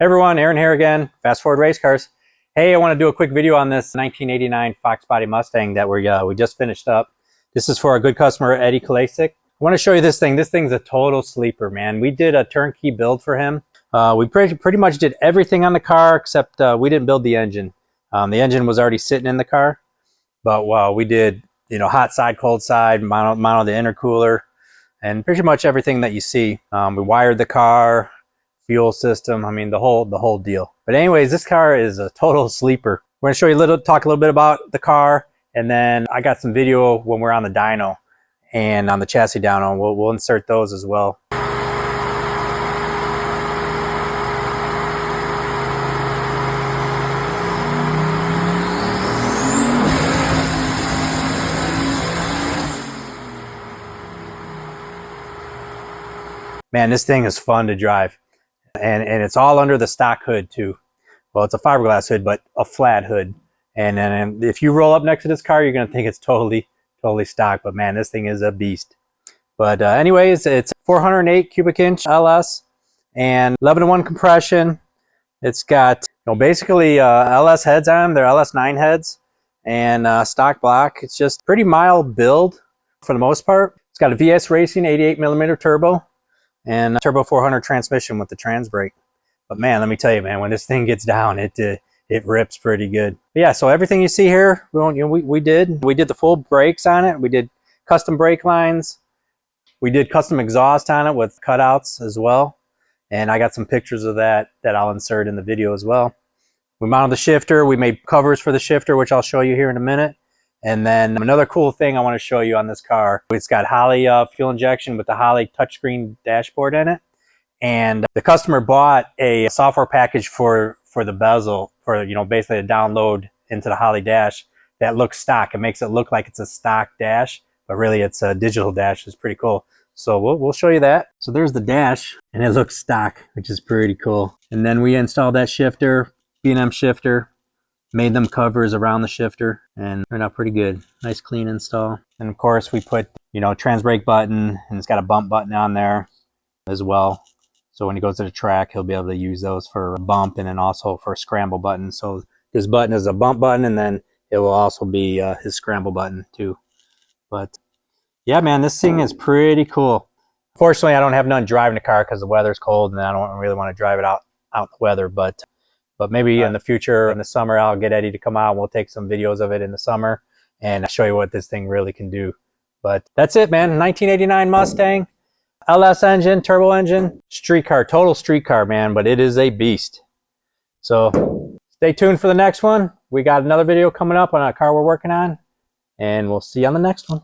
Hey everyone, Aaron here again, Fast Forward Race Cars. Hey, I want to do a quick video on this 1989 Fox Body Mustang that we just finished up. This is for our good customer, Eddie Kalasic. I want to show you this thing. This thing's a total sleeper, man. We did a turnkey build for him. We pretty much did everything on the car except we didn't build the engine. The engine was already sitting in the car, but we did, hot side, cold side, mounted the intercooler, and pretty much everything that you see. We wired the car, fuel system, I mean the whole deal. But anyways, this car is a total sleeper. We're gonna show you talk a little bit about the car, and then I got some video when we're on the dyno and on the chassis dyno. We'll insert those as well. Man, this thing is fun to drive. And it's all under the stock hood too. Well, it's a fiberglass hood, but a flat hood. And then if you roll up next to this car, you're gonna think it's totally stock. But man, this thing is a beast. But anyways, it's 408 cubic inch LS and 11-to-1 compression. It's got basically LS heads on them. They're LS9 heads and stock block. It's just pretty mild build for the most part. It's got a VS Racing 88mm turbo and a turbo 400 transmission with the trans brake. But man, let me tell you, man, when this thing gets down, it rips pretty good. But yeah, so everything you see here, we did the full brakes on it. We did custom brake lines. We did custom exhaust on it with cutouts as well. And I got some pictures of that I'll insert in the video as well. We mounted the shifter. We made covers for the shifter, which I'll show you here in a minute. And then another cool thing I want to show you on this car, it's got Holley fuel injection with the Holley touchscreen dashboard in it. And the customer bought a software package for the bezel, for basically a download into the Holley dash that looks stock. It makes it look like it's a stock dash, but really it's a digital dash. It's pretty cool. So we'll show you that. So there's the dash, and it looks stock, which is pretty cool. And then we installed that shifter, B&M shifter. Made them covers around the shifter, and turned out pretty good. Nice clean install. And of course we put trans brake button, and it's got a bump button on there as well, so when he goes to the track he'll be able to use those for a bump and then also for a scramble button. So this button is a bump button, and then it will also be his scramble button too. But yeah, man, this thing is pretty cool. Fortunately, I don't have none driving the car because the weather's cold and I don't really want to drive it out in the weather, but maybe in the future, in the summer, I'll get Eddie to come out and we'll take some videos of it in the summer and show you what this thing really can do. But that's it, man. 1989 Mustang, LS engine, turbo engine, street car, total street car, man, but it is a beast. So stay tuned for the next one. We got another video coming up on a car we're working on, and we'll see you on the next one.